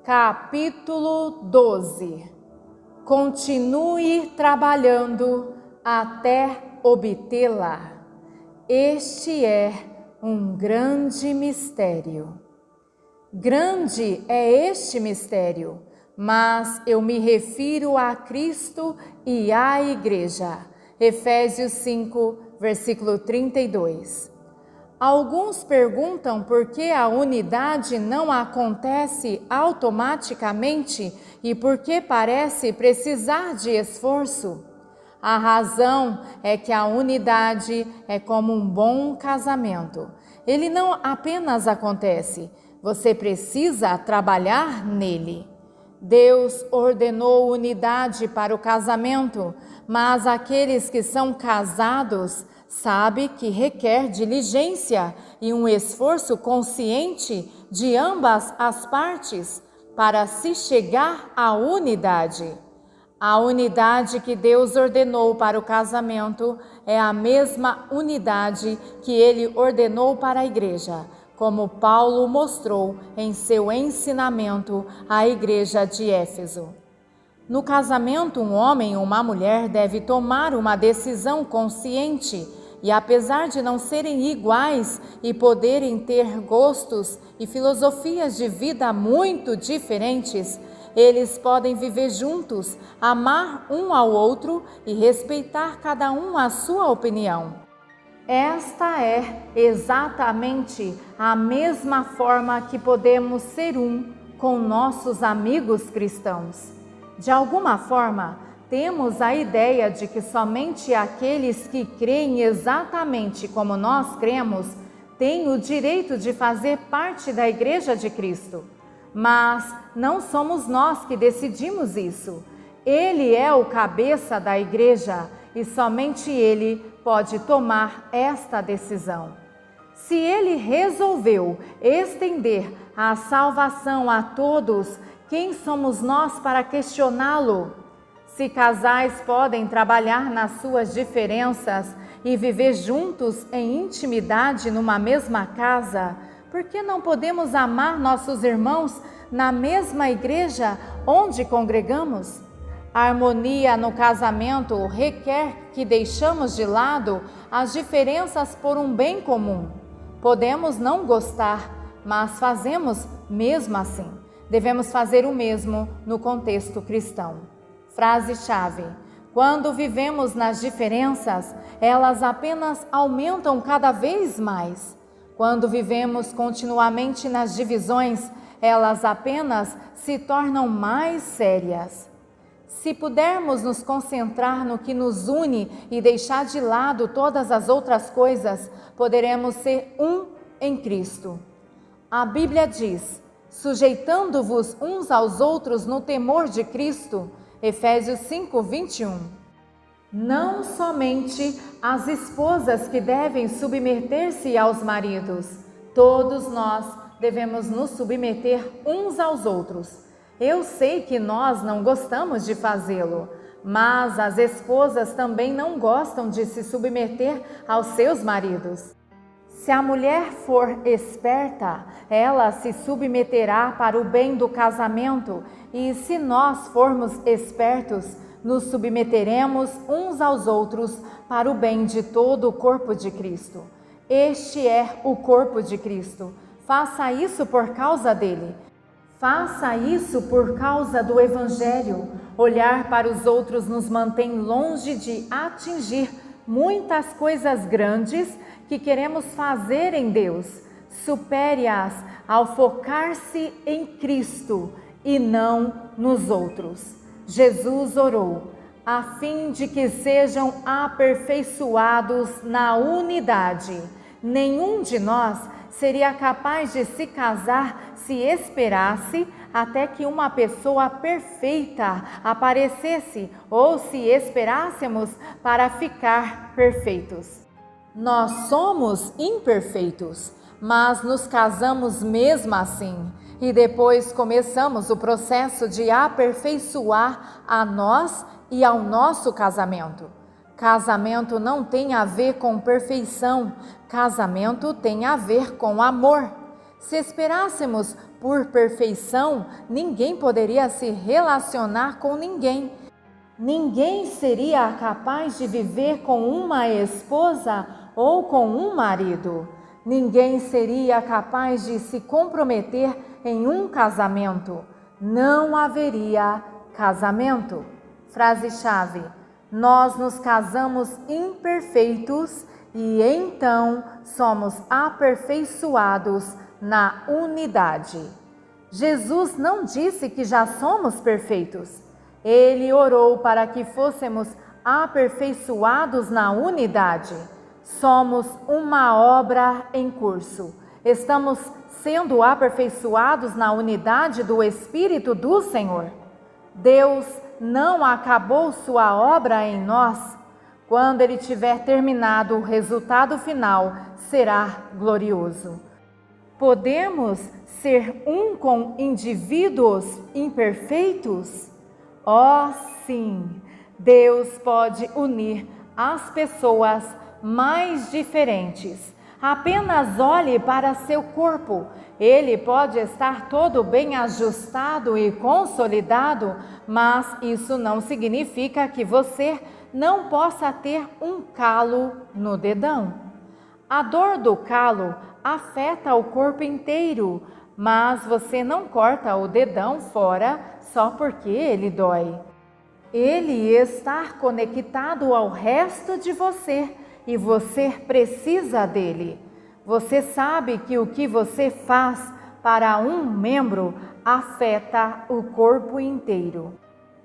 Capítulo 12. Continue trabalhando até obtê-la. Este é um grande mistério. Grande é este mistério, mas eu me refiro a Cristo e à Igreja. Efésios 5, versículo 32. Alguns perguntam por que a unidade não acontece automaticamente e por que parece precisar de esforço. A razão é que a unidade é como um bom casamento. Ele não apenas acontece, você precisa trabalhar nele. Deus ordenou unidade para o casamento, mas aqueles que são casados sabem que requer diligência e um esforço consciente de ambas as partes para se chegar à unidade. A unidade que Deus ordenou para o casamento é a mesma unidade que Ele ordenou para a igreja, como Paulo mostrou em seu ensinamento à igreja de Éfeso. No casamento, um homem e uma mulher devem tomar uma decisão consciente e, apesar de não serem iguais e poderem ter gostos e filosofias de vida muito diferentes, eles podem viver juntos, amar um ao outro e respeitar cada um a sua opinião. Esta é exatamente a mesma forma que podemos ser um com nossos amigos cristãos. De alguma forma, temos a ideia de que somente aqueles que creem exatamente como nós cremos têm o direito de fazer parte da Igreja de Cristo. Mas não somos nós que decidimos isso. Ele é o cabeça da Igreja e somente Ele pode tomar esta decisão. Se Ele resolveu estender a salvação a todos, quem somos nós para questioná-lo? Se casais podem trabalhar nas suas diferenças e viver juntos em intimidade numa mesma casa, por que não podemos amar nossos irmãos na mesma igreja onde congregamos? A harmonia no casamento requer que deixamos de lado as diferenças por um bem comum. Podemos não gostar, mas fazemos mesmo assim. Devemos fazer o mesmo no contexto cristão. Frase-chave: quando vivemos nas diferenças, elas apenas aumentam cada vez mais. Quando vivemos continuamente nas divisões, elas apenas se tornam mais sérias. Se pudermos nos concentrar no que nos une e deixar de lado todas as outras coisas, poderemos ser um em Cristo. A Bíblia diz: sujeitando-vos uns aos outros no temor de Cristo, Efésios 5, 21. Não somente as esposas que devem submeter-se aos maridos, todos nós devemos nos submeter uns aos outros. Eu sei que nós não gostamos de fazê-lo, mas as esposas também não gostam de se submeter aos seus maridos. Se a mulher for esperta, ela se submeterá para o bem do casamento, e se nós formos espertos, nos submeteremos uns aos outros para o bem de todo o corpo de Cristo. Este é o corpo de Cristo. Faça isso por causa dele. Faça isso por causa do Evangelho. Olhar para os outros nos mantém longe de atingir muitas coisas grandes que queremos fazer em Deus. Supere-as ao focar-se em Cristo e não nos outros. Jesus orou a fim de que sejam aperfeiçoados na unidade. Nenhum de nós seria capaz de se casar se esperasse até que uma pessoa perfeita aparecesse ou se esperássemos para ficar perfeitos. Nós somos imperfeitos, mas nos casamos mesmo assim e depois começamos o processo de aperfeiçoar a nós e ao nosso casamento. Casamento não tem a ver com perfeição, casamento tem a ver com amor. Se esperássemos por perfeição, ninguém poderia se relacionar com ninguém. Ninguém seria capaz de viver com uma esposa ou com um marido. Ninguém seria capaz de se comprometer em um casamento. Não haveria casamento. Frase-chave: nós nos casamos imperfeitos e então somos aperfeiçoados na unidade. Jesus não disse que já somos perfeitos. Ele orou para que fôssemos aperfeiçoados na unidade. Somos uma obra em curso. Estamos sendo aperfeiçoados na unidade do Espírito do Senhor. Deus não acabou sua obra em nós. Quando Ele tiver terminado, o resultado final será glorioso. Podemos ser um com indivíduos imperfeitos? Oh, sim! Deus pode unir as pessoas mais diferentes. Apenas olhe para seu corpo. Ele pode estar todo bem ajustado e consolidado, mas isso não significa que você não possa ter um calo no dedão. A dor do calo afeta o corpo inteiro, mas você não corta o dedão fora só porque ele dói. Ele está conectado ao resto de você e você precisa dele. Você sabe que o que você faz para um membro afeta o corpo inteiro.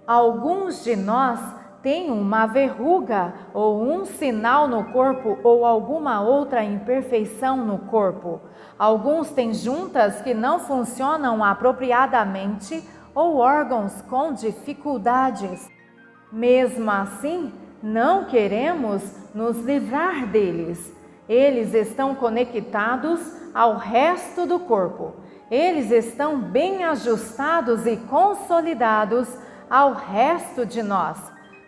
Alguns de nós têm uma verruga ou um sinal no corpo ou alguma outra imperfeição no corpo. Alguns têm juntas que não funcionam apropriadamente ou órgãos com dificuldades. Mesmo assim, não queremos nos livrar deles. Eles estão conectados ao resto do corpo. Eles estão bem ajustados e consolidados ao resto de nós.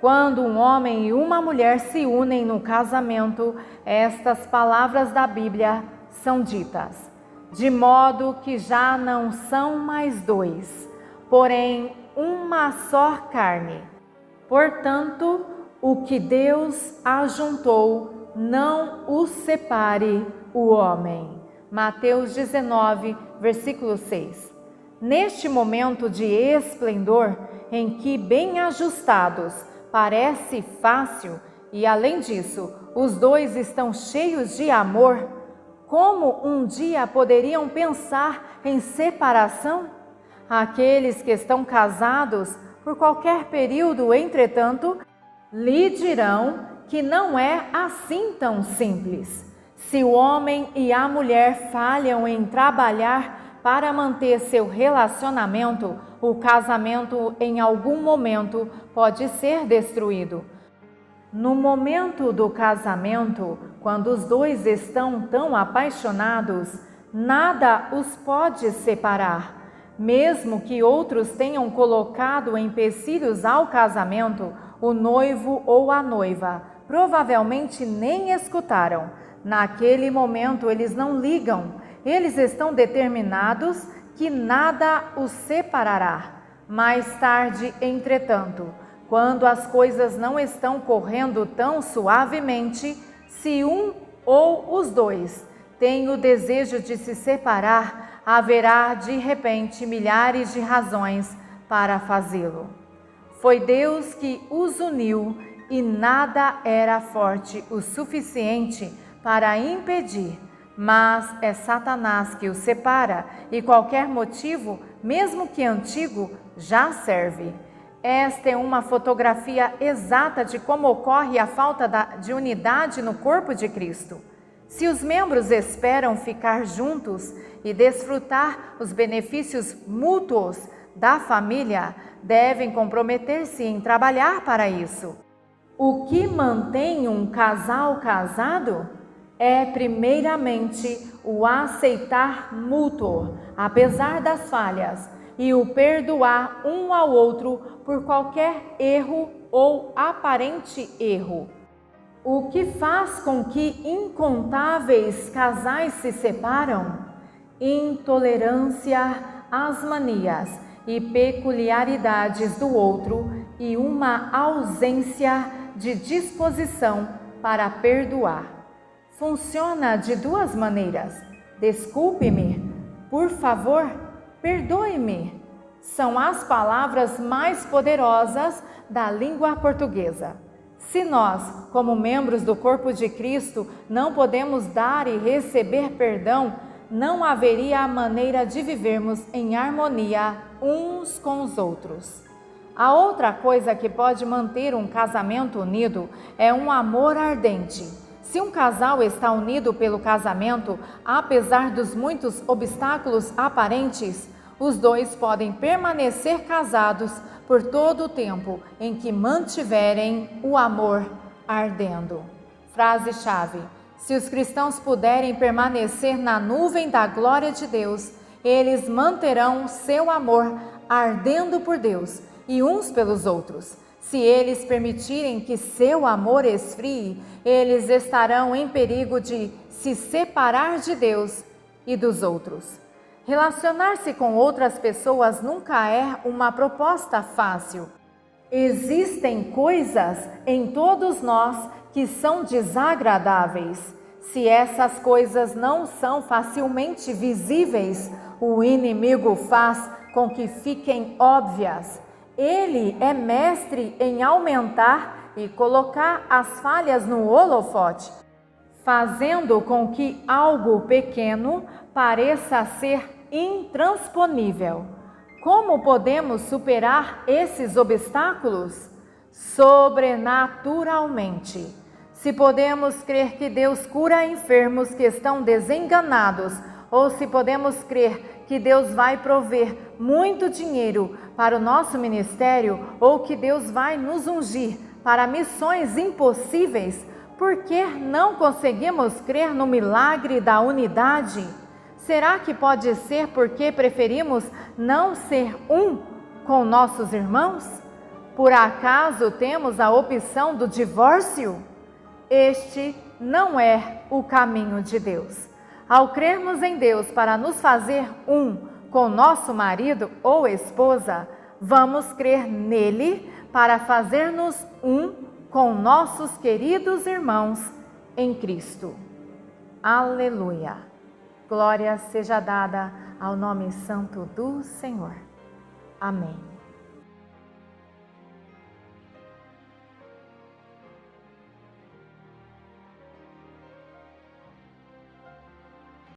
Quando um homem e uma mulher se unem no casamento, estas palavras da Bíblia são ditas: de modo que já não são mais dois, porém uma só carne. Portanto, o que Deus ajuntou, não o separe o homem. Mateus 19, versículo 6. Neste momento de esplendor, em que bem ajustados, parece fácil e, além disso, os dois estão cheios de amor, como um dia poderiam pensar em separação? Aqueles que estão casados por qualquer período, entretanto, lhe dirão que não é assim tão simples. Se o homem e a mulher falham em trabalhar para manter seu relacionamento, o casamento em algum momento pode ser destruído. No momento do casamento, quando os dois estão tão apaixonados, nada os pode separar. Mesmo que outros tenham colocado empecilhos ao casamento, o noivo ou a noiva provavelmente nem escutaram. Naquele momento eles não ligam, eles estão determinados que nada os separará. Mais tarde, entretanto, quando as coisas não estão correndo tão suavemente, se um ou os dois têm o desejo de se separar, haverá de repente milhares de razões para fazê-lo. Foi Deus que os uniu e nada era forte o suficiente para impedir, mas é Satanás que os separa e qualquer motivo, mesmo que antigo, já serve. Esta é uma fotografia exata de como ocorre a falta de unidade no corpo de Cristo. Se os membros esperam ficar juntos e desfrutar os benefícios mútuos da família, devem comprometer-se em trabalhar para isso. O que mantém um casal casado é, primeiramente, o aceitar mútuo, apesar das falhas, e o perdoar um ao outro por qualquer erro ou aparente erro. O que faz com que incontáveis casais se separam? intolerância às manias e peculiaridades do outro e uma ausência de disposição para perdoar. Funciona de duas maneiras. Desculpe-me, por favor, perdoe-me. São as palavras mais poderosas da língua portuguesa. Se nós, como membros do corpo de Cristo, não podemos dar e receber perdão, não haveria maneira de vivermos em harmonia uns com os outros. A outra coisa que pode manter um casamento unido é um amor ardente. Se um casal está unido pelo casamento, apesar dos muitos obstáculos aparentes, os dois podem permanecer casados por todo o tempo em que mantiverem o amor ardendo. Frase-chave: se os cristãos puderem permanecer na nuvem da glória de Deus, eles manterão seu amor ardendo por Deus e uns pelos outros. Se eles permitirem que seu amor esfrie, eles estarão em perigo de se separar de Deus e dos outros. Relacionar-se com outras pessoas nunca é uma proposta fácil. Existem coisas em todos nós que são desagradáveis. Se essas coisas não são facilmente visíveis, o inimigo faz com que fiquem óbvias. Ele é mestre em aumentar e colocar as falhas no holofote, fazendo com que algo pequeno pareça ser intransponível. Como podemos superar esses obstáculos? Sobrenaturalmente. Se podemos crer que Deus cura enfermos que estão desenganados, ou se podemos crer que Deus vai prover muito dinheiro para o nosso ministério, ou que Deus vai nos ungir para missões impossíveis, por que não conseguimos crer no milagre da unidade? Será que pode ser porque preferimos não ser um com nossos irmãos? Por acaso temos a opção do divórcio? Este não é o caminho de Deus. Ao crermos em Deus para nos fazer um com nosso marido ou esposa, vamos crer nele para fazer-nos um com nossos queridos irmãos em Cristo. Aleluia! Glória seja dada ao nome santo do Senhor. Amém.